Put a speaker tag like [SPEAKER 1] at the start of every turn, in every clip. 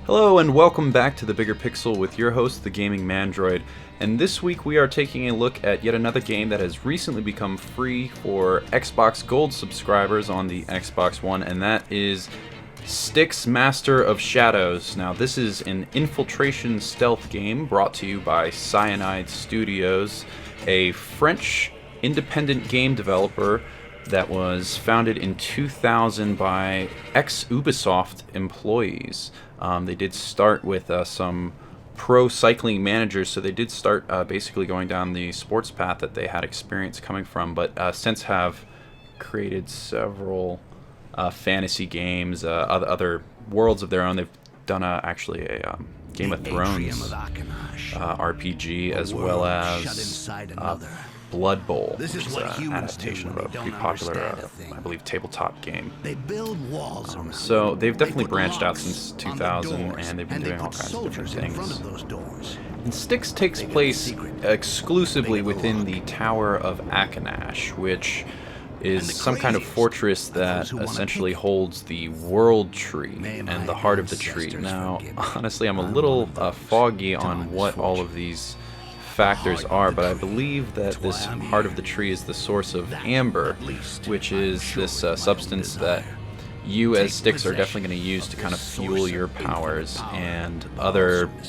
[SPEAKER 1] Hello and welcome back to The Bigger Pixel with your host, the Gaming Mandroid. And this week we are taking a look at yet another game that has recently become free for Xbox Gold subscribers on the Xbox One, and that is Styx, Master of Shadows. Now this is an infiltration stealth game brought to you by Cyanide Studios, a French independent game developer that was founded in 2000 by ex-Ubisoft employees. They did start with some pro cycling managers, so they did start basically going down the sports path that they had experience coming from, but since have created several fantasy games, other worlds of their own. They've done actually a Game of Thrones RPG, as well as Blood Bowl, which is an adaptation of a pretty popular, I believe, tabletop game. So they've definitely branched out since 2000, and they've been doing all kinds of different things. And Styx takes place exclusively within the Tower of Akanash, which is some kind of fortress that essentially holds the world tree and the heart of the tree. Now, honestly, I'm a little foggy on what all of these factors are, but I believe that this heart of the tree is the source of amber, which is this substance that you as Styx are definitely going to use to kind of fuel your powers, and the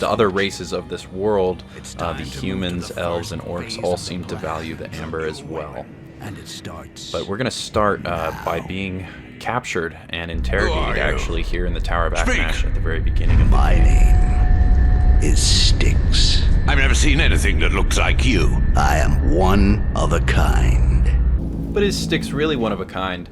[SPEAKER 1] other races of this world, the humans, elves, and orcs, all seem to value the amber as well. But we're going to start by being captured and interrogated actually here in the Tower of Akanash at the very beginning of the game.
[SPEAKER 2] My name is Styx.
[SPEAKER 3] I've never seen anything that looks like you.
[SPEAKER 2] I am one of a kind.
[SPEAKER 1] But is Styx really one of a kind?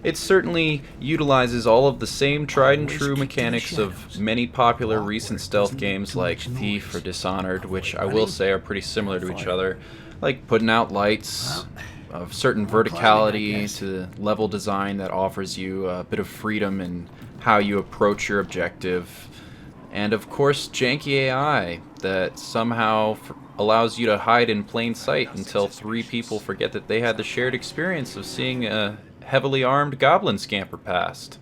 [SPEAKER 1] It certainly utilizes all of the same tried and true mechanics of many popular recent stealth games like Thief or Dishonored, which I will say are pretty similar to each other, like putting out lights, of certain verticality to level design that offers you a bit of freedom in how you approach your objective, and of course janky AI that somehow allows you to hide in plain sight until three people forget that they had the shared experience of seeing a heavily armed goblin scamper past.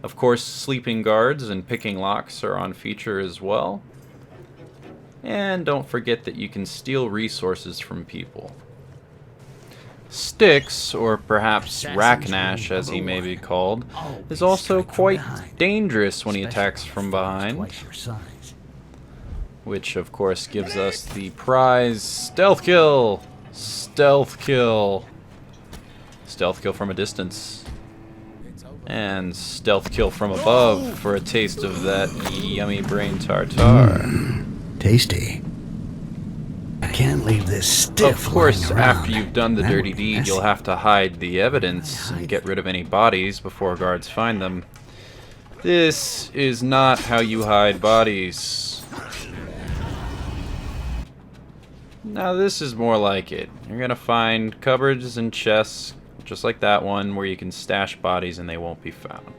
[SPEAKER 1] Of course, sleeping guards and picking locks are on feature as well. And don't forget that you can steal resources from people. Styx, or perhaps Raknash as he may be called, is also quite dangerous when he attacks from behind, which of course gives us the prize stealth kill! Stealth kill! Stealth kill from a distance. And stealth kill from above for a taste of that yummy brain tartare.
[SPEAKER 2] Tasty. I can't leave this stiff.
[SPEAKER 1] Of course,
[SPEAKER 2] lying around.
[SPEAKER 1] after you've done the dirty deed, you'll have to hide the evidence and get rid of any bodies before guards find them. This is not how you hide bodies. Now this is more like it. You're gonna find cupboards and chests, just like that one, where you can stash bodies and they won't be found.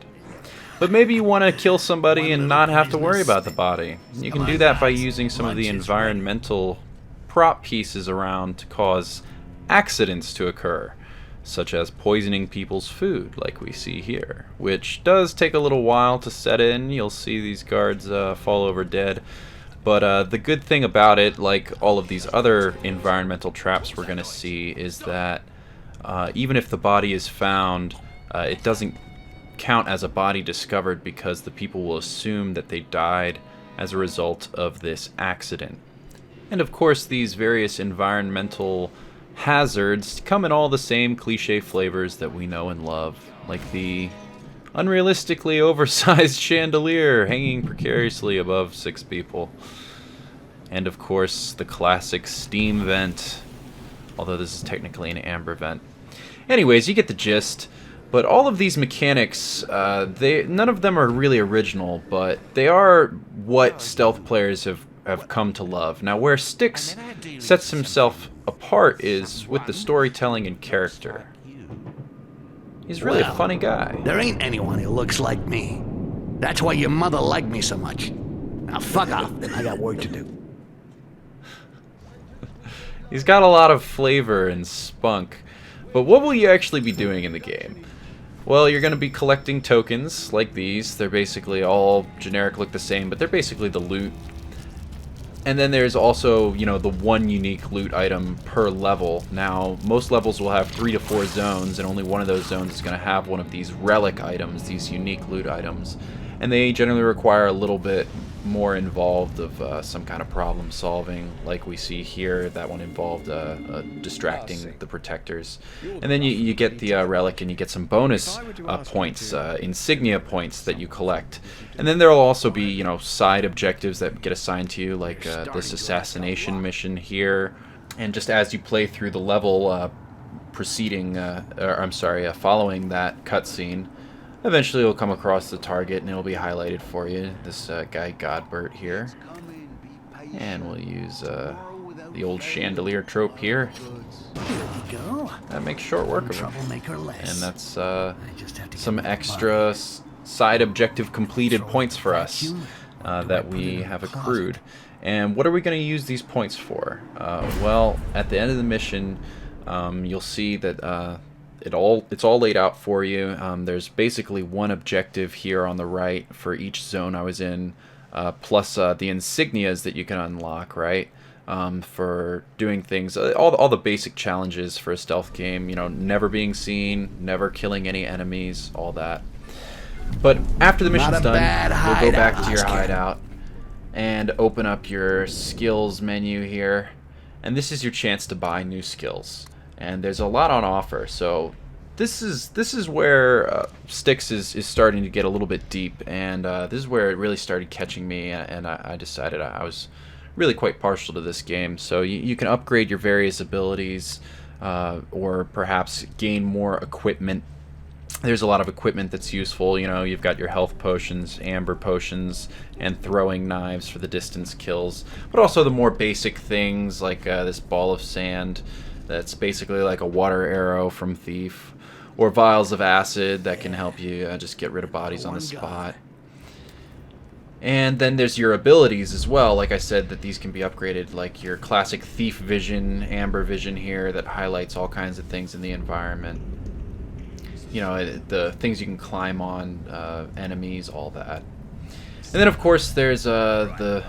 [SPEAKER 1] But maybe you want to kill somebody and not have to worry about the body. You can do that by using some of the environmental prop pieces around to cause accidents to occur, such as poisoning people's food, like we see here, which does take a little while to set in. You'll see these guards fall over dead, but the good thing about it, like all of these other environmental traps we're going to see, is that even if the body is found, it doesn't count as a body discovered because the people will assume that they died as a result of this accident. And of course, these various environmental hazards come in all the same cliche flavors that we know and love, like the unrealistically oversized chandelier hanging precariously above 6 people. And of course, the classic steam vent, although this is technically an amber vent. Anyways, you get the gist. But all of these mechanics, none of them are really original, but they are what stealth players have come to love. Now, where Styx sets himself apart is with the storytelling and character. He's really a funny guy.
[SPEAKER 2] There ain't anyone who looks like me. That's why your mother liked me so much. Now fuck off. I got work to do.
[SPEAKER 1] He's got a lot of flavor and spunk. But what will you actually be doing in the game? Well, you're going to be collecting tokens like these. They're basically all generic, look the same, but they're basically the loot. And then there's also, you know, the one unique loot item per level. Now, most levels will have 3 to 4 zones, and only one of those zones is going to have one of these relic items, these unique loot items. And they generally require a little bit more involved of some kind of problem solving, like we see here. That one involved distracting the protectors. And then you get the relic, and you get some bonus points, insignia points that you collect. And then there will also be, you know, side objectives that get assigned to you, like this assassination mission here. And just as you play through the level, following that cutscene, eventually you'll come across the target and it'll be highlighted for you. This guy Godbert here. And we'll use the old chandelier trope here. That makes short work of him. And that's some extra side objective completed points for us that we have accrued. And what are we going to use these points for? Well, at the end of the mission, you'll see that it's all laid out for you. There's basically one objective here on the right for each zone I was in, plus the insignias that you can unlock, right? For doing things, all the basic challenges for a stealth game, you know, never being seen, never killing any enemies, all that. But after the mission's done, you'll go back to your hideout and open up your skills menu here, and this is your chance to buy new skills. And there's a lot on offer, so this is where Styx is starting to get a little bit deep, and this is where it really started catching me, and I decided I was really quite partial to this game. So you can upgrade your various abilities, or perhaps gain more equipment. There's a lot of equipment that's useful. You know, you've got your health potions, amber potions, and throwing knives for the distance kills, but also the more basic things like this ball of sand. That's basically like a water arrow from Thief, or vials of acid that can help you just get rid of bodies on the spot. And then there's your abilities as well. Like I said, that these can be upgraded, like your classic Thief Vision, Amber Vision here, that highlights all kinds of things in the environment. You know, the things you can climb on, enemies, all that. And then, of course, there's the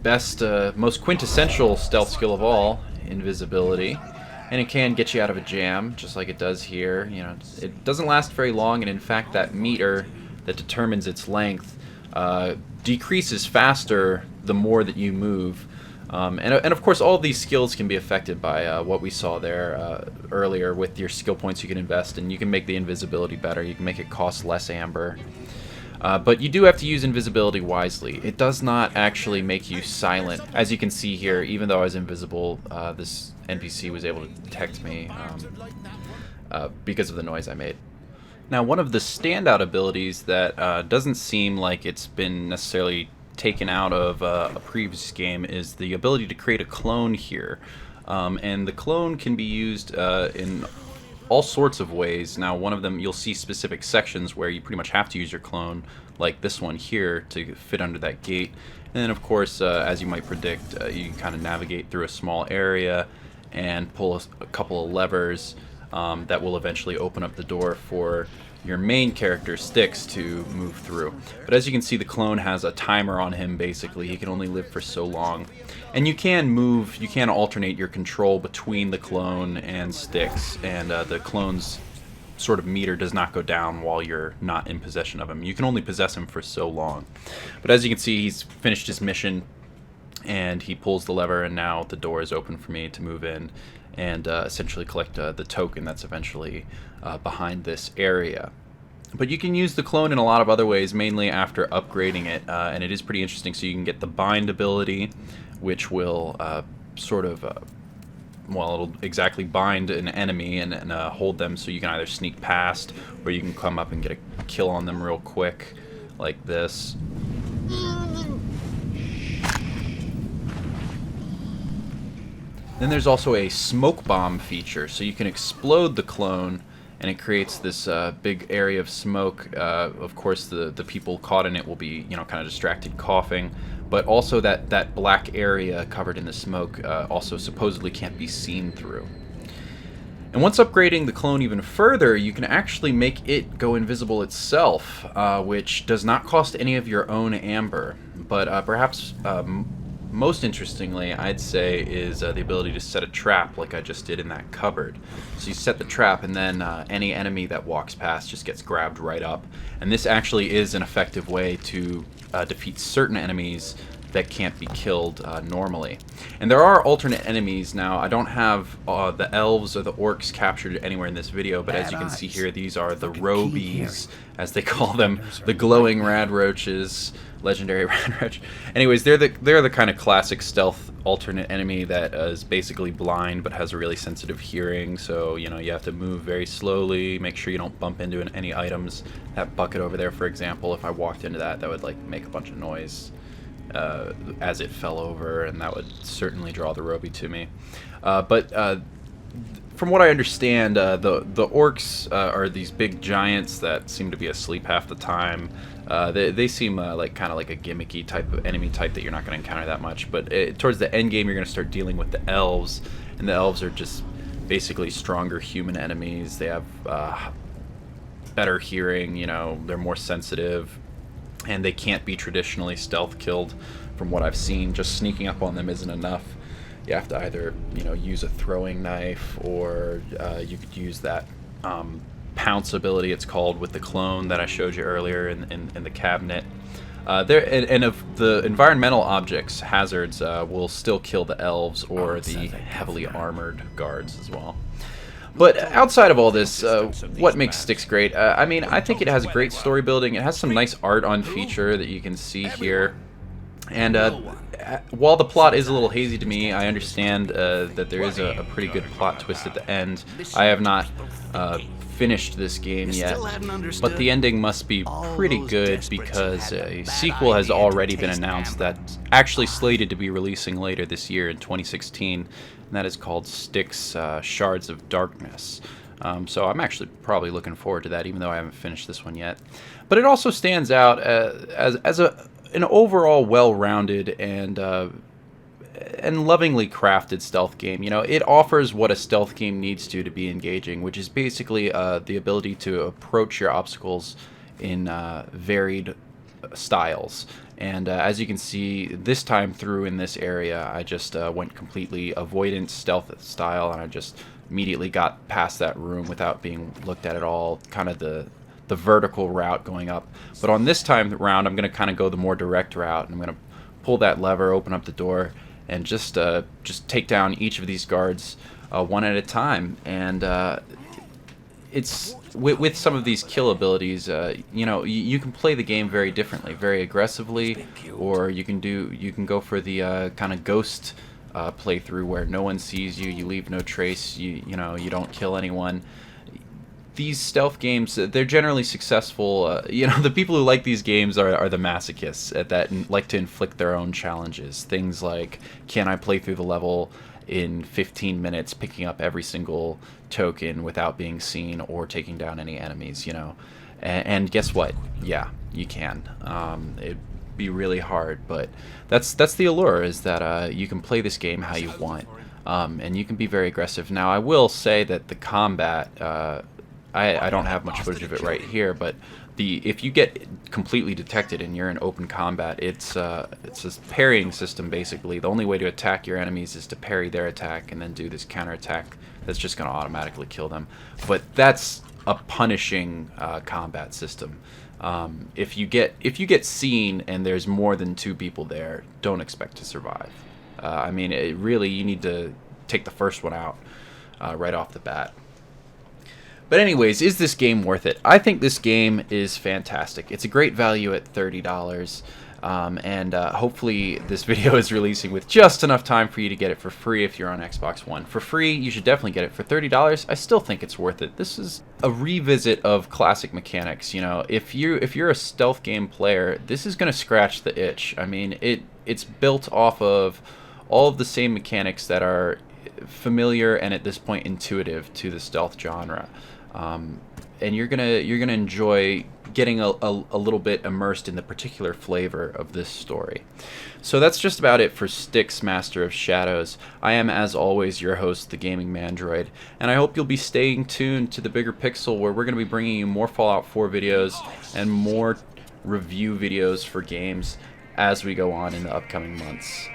[SPEAKER 1] best, most quintessential stealth skill of all, invisibility, and it can get you out of a jam just like it does here. You know, it doesn't last very long, and in fact that meter that determines its length decreases faster the more that you move. And of course all of these skills can be affected by what we saw there earlier with your skill points you can invest, and you can make the invisibility better, you can make it cost less amber. But you do have to use invisibility wisely. It does not actually make you silent. As you can see here, even though I was invisible, this NPC was able to detect me because of the noise I made. Now, one of the standout abilities that doesn't seem like it's been necessarily taken out of a previous game is the ability to create a clone here. And the clone can be used in all sorts of ways. Now, one of them, you'll see specific sections where you pretty much have to use your clone, like this one here, to fit under that gate. And then, of course, as you might predict, you can kind of navigate through a small area and pull a couple of levers that will eventually open up the door for your main character, Styx, to move through. But as you can see, the clone has a timer on him, basically. He can only live for so long. And you can alternate your control between the clone and Styx, and the clone's sort of meter does not go down while you're not in possession of him. You can only possess him for so long. But as you can see, he's finished his mission, and he pulls the lever, and now the door is open for me to move in and essentially collect the token that's eventually behind this area. But you can use the clone in a lot of other ways, mainly after upgrading it, and it is pretty interesting. So you can get the bind ability, which will it'll exactly bind an enemy and hold them, so you can either sneak past, or you can come up and get a kill on them real quick, like this. Then there's also a smoke bomb feature, so you can explode the clone, and it creates this big area of smoke. Of course, the people caught in it will be, kind of distracted, coughing, but also that black area covered in the smoke also supposedly can't be seen through. And once upgrading the clone even further, you can actually make it go invisible itself, which does not cost any of your own amber. But perhaps most interestingly, I'd say, is the ability to set a trap like I just did in that cupboard. So you set the trap, and then any enemy that walks past just gets grabbed right up. And this actually is an effective way to defeat certain enemies that can't be killed normally. And there are alternate enemies now. I don't have the elves or the orcs captured anywhere in this video, but as you can see here, these are the robies, as they call them, the glowing radroaches, legendary radroach. Anyways, they're the kind of classic stealth alternate enemy that is basically blind but has a really sensitive hearing, so you have to move very slowly, make sure you don't bump into any items. That bucket over there, for example, if I walked into that would like make a bunch of noise as it fell over, and that would certainly draw the Roby to me. But from what I understand, the orcs are these big giants that seem to be asleep half the time. They seem like kind of like a gimmicky type of enemy type that you're not going to encounter that much. But towards the end game, you're going to start dealing with the elves, and the elves are just basically stronger human enemies. They have better hearing, they're more sensitive, and they can't be traditionally stealth killed. From what I've seen, just sneaking up on them isn't enough. You have to either use a throwing knife, or you could use that pounce ability, it's called, with the clone that I showed you earlier in the cabinet. And of the environmental objects, hazards will still kill the elves or the heavily armored guards as well. But outside of all this, what makes Styx great? I mean, I think it has great story building. It has some nice art on feature that you can see here. And while the plot is a little hazy to me, I understand that there is a pretty good plot twist at the end. I have not finished this game yet, but the ending must be pretty good because a sequel has already been announced that's actually slated to be releasing later this year in 2016, and that is called Styx Shards of Darkness. So I'm actually probably looking forward to that, even though I haven't finished this one yet. But it also stands out as an overall well-rounded and lovingly crafted stealth game. It offers what a stealth game needs to be engaging, which is basically the ability to approach your obstacles in varied styles. And as you can see, this time through in this area, I just went completely avoidance stealth style, and I just immediately got past that room without being looked at all, kind of the vertical route going up. But on this time round, I'm going to kind of go the more direct route, and I'm going to pull that lever, open up the door, and just take down each of these guards one at a time. And it's with some of these kill abilities, you can play the game very differently, very aggressively, or you can go for the kind of ghost playthrough where no one sees you, you leave no trace, you don't kill anyone. These stealth games, they're generally successful. The people who like these games are the masochists that like to inflict their own challenges. Things like, can I play through the level in 15 minutes, picking up every single token without being seen or taking down any enemies, And guess what? Yeah, you can. It'd be really hard, but that's the allure, is that you can play this game how you want, and you can be very aggressive. Now, I will say that the combat, I don't have much footage of it right here, but if you get completely detected and you're in open combat, it's a parrying system basically. The only way to attack your enemies is to parry their attack and then do this counterattack that's just going to automatically kill them. But that's a punishing combat system. If you get seen and there's more than 2 people there, don't expect to survive. I mean, you need to take the first one out right off the bat. But anyways, is this game worth it? I think this game is fantastic. It's a great value at $30. And hopefully this video is releasing with just enough time for you to get it for free if you're on Xbox One. For free, you should definitely get it. For $30, I still think it's worth it. This is a revisit of classic mechanics. If you're a stealth game player, this is going to scratch the itch. I mean, it's built off of all of the same mechanics that are familiar and at this point intuitive to the stealth genre. and you're gonna enjoy getting a little bit immersed in the particular flavor of this story. So that's just about it for Styx, Master of Shadows. I am, as always, your host, the Gaming Mandroid, and I hope you'll be staying tuned to the Bigger Pixel, where we're going to be bringing you more Fallout 4 videos and more review videos for games as we go on in the upcoming months.